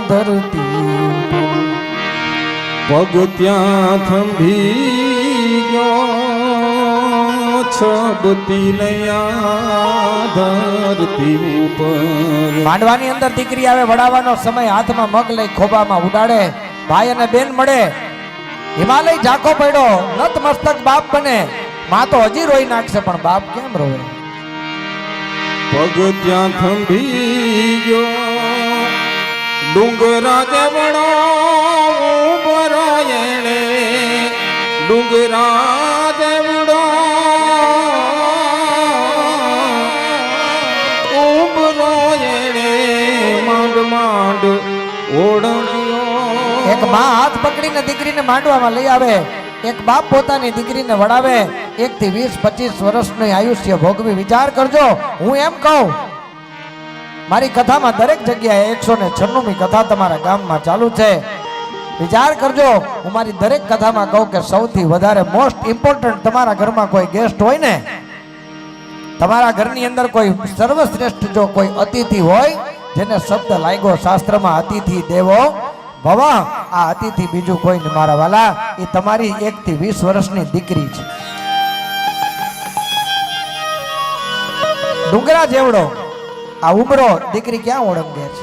ધરતી પગ ત્યાં થંભી ગયો છબતી નયા ધરતી ઉપર. માંડવાની અંદર દીકરી આવે, વડાવાનો સમય, હાથમાં મગ લઈ ખોબામાં ઉડાડે, ભાઈ અને બેન મળે, હિમાલય ઝાંખો પડ્યો, નત મસ્તક બાપ બને. માં તો હજી રોઈ નાખશે પણ બાપ કેમ રોવે? પગ ત્યાં થંભી ગયો ડુંગરા દેવડો બરાયણે ડુંગરા દેવડો ઉબરાયણે માંડ માંડ ઓળંગ્યો. એક માં હાથ પકડીને દીકરીને માંડવામાં લઈ આવે, એક બાપ પોતાની દીકરીને વડાવે. 1 થી 20-25 વર્ષનું આયુષ્ય ભોગવી. વિચાર કરજો, હું એમ કહું, મારી કથામાં દરેક જગ્યાએ 196મી કથા તમારા ગામમાં ચાલુ છે. વિચાર કરજો, હું મારી દરેક કથામાં કહું કે સૌથી વધારે મોસ્ટ ઇમ્પોર્ટન્ટ, તમારા ઘરમાં કોઈ ગેસ્ટ હોય ને, તમારા ઘરની અંદર કોઈ સર્વશ્રેષ્ઠ જો કોઈ અતિથિ હોય, જેને શબ્દ લાગ્યો શાસ્ત્રમાં અતિથિ દેવો ભવ, આ અતિથિ બીજું કોઈ નહીં મારા વાલા, એ તમારી 1 થી 20 વર્ષની દીકરી છે. ડુંગરા જેવડો આ ઉમરો દીકરી ક્યાં ઓળંગે છે?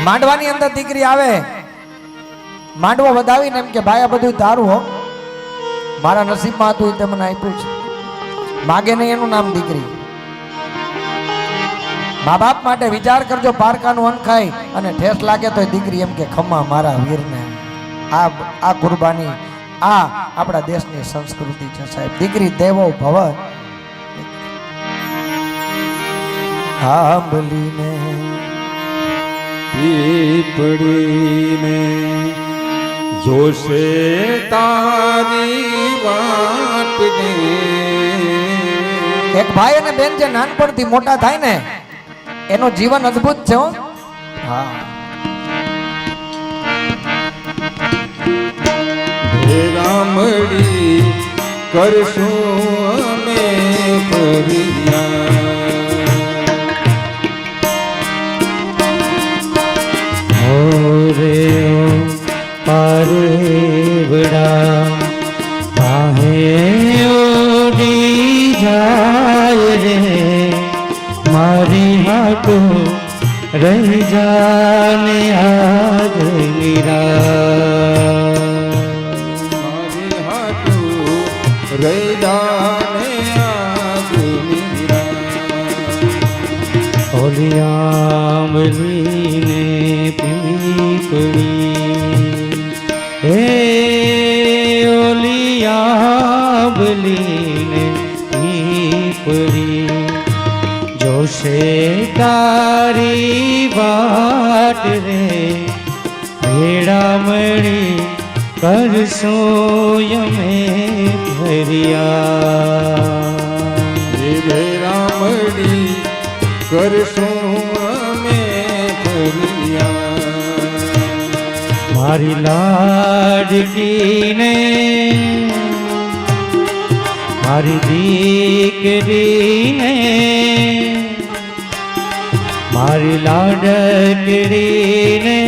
માંડવાની અંદર દીકરી આવે, માંડવો વધાવીને એમ કે ભાઈ આ બધું તારું હો, મારા નસીબમાં હતું તે મને આપ્યું છે. માગે નહીં એનું નામ દીકરી. મા બાપ માટે વિચાર કરજો, પારકાનું અન્ન ખાય અને ઠેસ લાગે તો દીકરી એમ કે ખમ્મા મારા વીરને. આ કુરબાની, આ આપણા દેશની સંસ્કૃતિ છે સાહેબ. દીકરી દેવો ભવ. આંબલીને પીપળીને જોશે તારી વાટને. એક ભાઈ અને બેન જે નાનપણથી મોટા થાય ને, એનું જીવન અદ્ભુત છે. હા, રામડી કરશું અમે ફરિયા. રે પારેવડા કાહે ઓડી જાય રે, મારી હાટો રહી જાને આજ નિરા, મારી હાટુ રૈદાને આજ નિરા. ઓલિયામલીને પીપળી, હે ઓલિયામલીને પીપળી, જોશે તારી વાટ રે, ભેળા મળી કરશું અમે ફરિયા. રામડી કરશું અમે ફરિયા. મારી લાડકીને, મારી દીકરીને, મારી લાડકડીને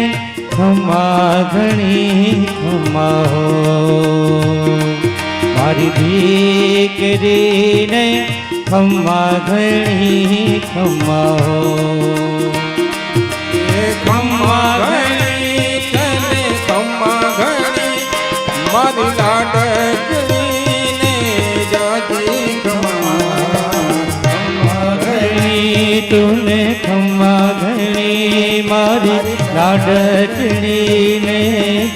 ખમ્મા ઘણી ખમ્મા હો, મારી દીકરીને ખમ્મા ઘણી ખમ્મા હો. ખમ્મા ઘણી તને ખમ્મા ઘણી મારી લાડકડીને જાજી ખમ્મા. ખમ્મા ઘણી તુને ખમ્મા ઘણી મારી લાડકડીને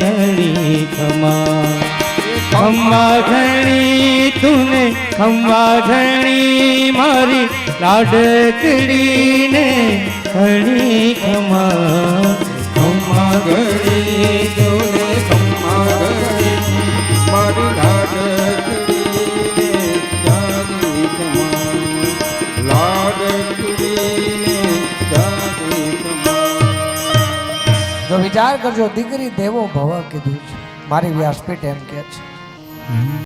ઘણી ખમ્મા. ખમ્મા ઘણી તુને ખમ્મા ઘણી મારી લાડકડીને ઘણી ખમ્મા. ખમ્મા ઘણી તુને ખમ્મા ઘણી મારી લાડકડીને જાજી ખમ્મા. લાડકડીને જાજી ખમ્મા. જો વિચાર કરજો, દીકરી દેવો ભવ કીધું છે. મારી વ્યાસપીઠ એમ કે છે.